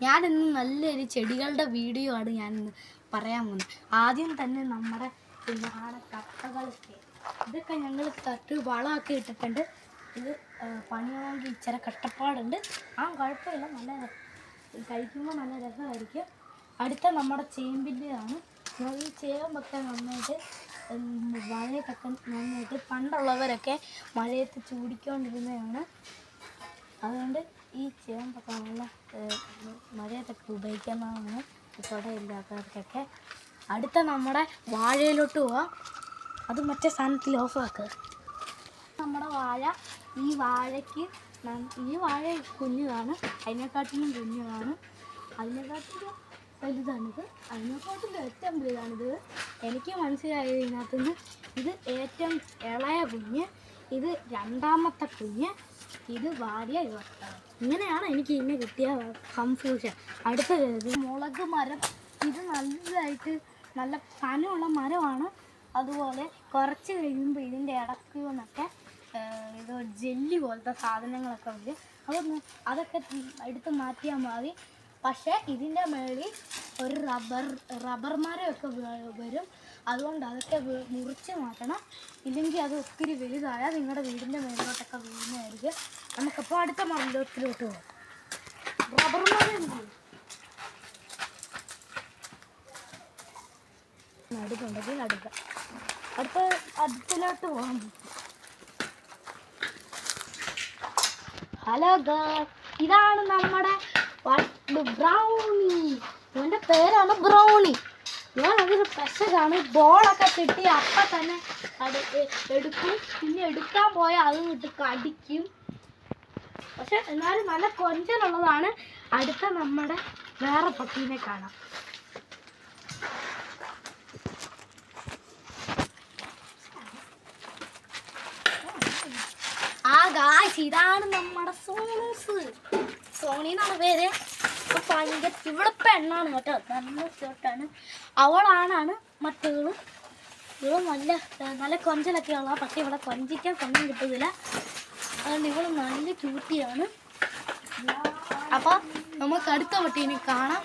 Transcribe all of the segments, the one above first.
ഞാനിന്ന് നല്ലൊരു ചെടികളുടെ വീഡിയോ ആണ് ഞാനിന്ന് പറയാൻ പോകുന്നത്. ആദ്യം തന്നെ നമ്മുടെ കട്ടകളൊക്കെ ഇതൊക്കെ ഞങ്ങൾ തട്ട് വളമൊക്കെ ഇട്ടിട്ടുണ്ട്. ഇത് പണിയാണെങ്കിൽ ഇച്ചിരി കഷ്ടപ്പാടുണ്ട്. കുഴപ്പമില്ല, നല്ല കഴിക്കുമ്പോൾ നല്ല രസമായിരിക്കും. അടുത്ത നമ്മുടെ ചേമ്പിൻ്റെതാണ്. ഈ ചേമ്പൊക്കെ നന്നായിട്ട് മഴയൊക്കെ നന്നായിട്ട് പണ്ടുള്ളവരൊക്കെ മഴയത്ത് ചൂടിക്കൊണ്ടിരുന്നതാണ്. അതുകൊണ്ട് ഈ ചേമ്പൊക്കെ നല്ല മഴയത്തൊക്കെ ഉപയോഗിക്കുന്നതാണ് കുടയില്ലാത്തവർക്കൊക്കെ. അടുത്ത നമ്മുടെ വാഴയിലോട്ട് പോവാം. അത് മറ്റേ സാധനത്തിൽ ഓഫാക്കുക. നമ്മുടെ വാഴ, ഈ വാഴ കുഞ്ഞതാണ്, അതിനെക്കാട്ടിലും കുഞ്ഞതാണ്, അതിനെക്കാട്ടിലും വലുതാണിത്, അതിനെക്കാട്ടിലും ഏറ്റവും വലുതാണിത്. എനിക്ക് മനസ്സിലായത് ഇതിനകത്തുനിന്ന് ഇത് ഏറ്റവും ഇളയ കുഞ്ഞ്, ഇത് രണ്ടാമത്തെ കുഞ്ഞ്, ഇത് ഭാര്യ, ഇത് ഭർത്താവ്. ഇങ്ങനെയാണ് എനിക്ക് ഇതിനെ കിട്ടിയ കൺഫ്യൂഷൻ. അടുത്തത് മുളക് മരം. ഇത് നല്ലതായിട്ട് നല്ല കനമുള്ള മരമാണ്. അതുപോലെ കുറച്ച് കഴിയുമ്പോൾ ഇതിൻ്റെ ഇടയ്ക്ക് നിന്നൊക്കെ ഇത് ജെല്ലി പോലത്തെ സാധനങ്ങളൊക്കെ വരും. അതൊക്കെ എടുത്ത് മാറ്റിയാൽ മതി. പക്ഷേ ഇതിൻ്റെ മേളിൽ ഒരു റബ്ബർ മരമൊക്കെ വരും. അതുകൊണ്ട് അതൊക്കെ മുറിച്ച് മാറ്റണം. ഇല്ലെങ്കിൽ അത് ഒത്തിരി വലുതായാൽ നിങ്ങളുടെ വീടിൻ്റെ മേളിലോട്ടൊക്കെ വീഴുന്നതായിരിക്കും. നമുക്കപ്പോൾ അടുത്ത മരത്തിലോട്ട് പോകാം. റബ്ബർ മരം നടുക്കുണ്ടെങ്കിൽ നടുക. അടുത്തിലോട്ട് പോകാൻ. ഹലോ ഗായ്സ്, ഇതാണ് നമ്മുടെ ബ്രൗണി. ഇവൻ്റെ പേരാണ് ബ്രൗണി. ഇവൻ അതൊരു പെശകാണ്. ബോളൊക്കെ കിട്ടി അപ്പം തന്നെ എടുക്കും. പിന്നെ എടുക്കാൻ പോയാൽ അത് വിട്ട് കടിക്കും. പക്ഷെ എന്നാലും നല്ല കൊഞ്ചലുള്ളതാണ്. അടുത്ത നമ്മുടെ വേറെ പട്ടീനെ കാണാം. ഗായ്സ്, ഇതാണ് നമ്മുടെ സോണി എന്നാണ് പേര്. ഭയങ്കര ഇവിടെ പെണ്ണാണ് കേട്ടോ, നല്ല ഷോട്ടാണ്. അവളാണ് മറ്റേളും. ഇവളും നല്ല കൊഞ്ചലൊക്കെ ഉള്ള, പക്ഷെ ഇവിടെ കൊഞ്ചിക്കാൻ സമയം കിട്ടുന്നില്ല. അതുകൊണ്ട് ഇവള് നല്ല ക്യൂട്ടിയാണ്. അപ്പം നമുക്ക് അടുത്ത പട്ടീനെ കാണാം.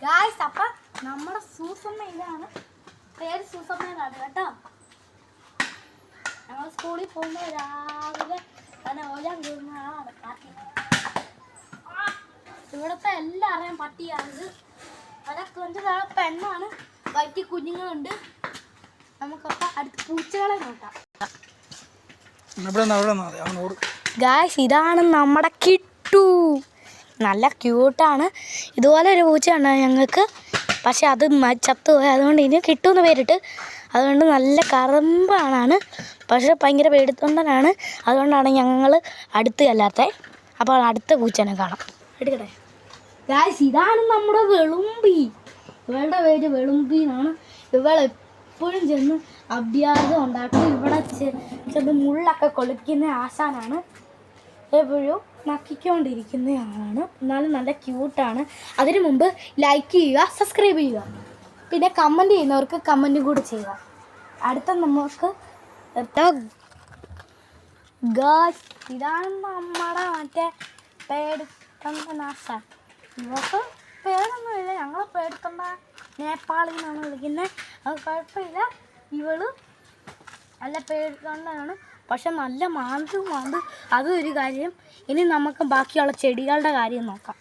ഗായ്സ്, അപ്പം നമ്മുടെ സൂസമ്മ, ഇതാണ് പേര്, സൂസമ്മേനാണ് കേട്ടോ. ഞങ്ങൾ സ്കൂളിൽ പോകുമ്പോൾ രാവിലെ തന്നെ ഓലാൻ കയറുന്നതാണ് കാട്ടി. ഇവിടുത്തെ എല്ലാവരെയും പട്ടിയാണിത്. നല്ല കൊഞ്ചലാണ്, പെണ്ണാണ്, വൈറ്റ് കുഞ്ഞുങ്ങളുണ്ട്. നമുക്കപ്പോൾ അടുത്ത് പൂച്ചകളെ നോക്കാം. ഗായ്സ്, ഇതാണ് നമ്മുടെ കിട്ടു. നല്ല ക്യൂട്ടാണ്. ഇതുപോലെ ഒരു പൂച്ച ഉണ്ടാകും ഞങ്ങൾക്ക്, പക്ഷെ അത് ചത്തുപോയി. അതുകൊണ്ട് ഇനി കിട്ടുമെന്ന് പേരിട്ട്. അതുകൊണ്ട് നല്ല കറമ്പാണ്, പക്ഷെ ഭയങ്കര പേടിത്തൊണ്ടനാണ്. അതുകൊണ്ടാണ് ഞങ്ങൾ അടുത്ത് ചെല്ലാത്തത്. അപ്പോൾ അടുത്ത പൂച്ചനെ കാണാം. എടുക്കട്ടെ ഗായ്സ്, ഇതാണ് നമ്മുടെ വെളുമ്പി. ഇവളുടെ പേര് വെളുമ്പി എന്നാണ്. ഇവളെപ്പോഴും ചെന്ന് അഭ്യാസം ഉണ്ടാക്കും. ഇവിടെ ചെന്ന് മുള്ളൊക്കെ കൊളിക്കുന്ന ആശാനാണ്. എപ്പോഴും നക്കിക്കൊണ്ടിരിക്കുന്ന ആളാണ്. എന്നാലും നല്ല ക്യൂട്ടാണ്. അതിനു മുമ്പ് ലൈക്ക് ചെയ്യുക, സബ്സ്ക്രൈബ് ചെയ്യുക, പിന്നെ കമൻറ്റ് ചെയ്യുന്നവർക്ക് കമൻറ്റും കൂടി ചെയ്യുക. അടുത്ത നമുക്ക് ഗായ്സ്, ഇതാണ് നമ്മുടെ മറ്റേ പേടിത്തൊണ്ട ആശാൻ. ഇവർക്ക് പേരൊന്നുമില്ല, ഞങ്ങൾ പേടിത്തൊണ്ട നേപ്പാളിൽ നിന്നാണ് വിളിക്കുന്നത്. അത് കുഴപ്പമില്ല. ഇവള് നല്ല പേടിത്തൊണ്ടനാണ്, പക്ഷെ നല്ല മാന്ത്. അതൊരു കാര്യം. ഇനി നമുക്ക് ബാക്കിയുള്ള ചെടികളുടെ കാര്യം നോക്കാം.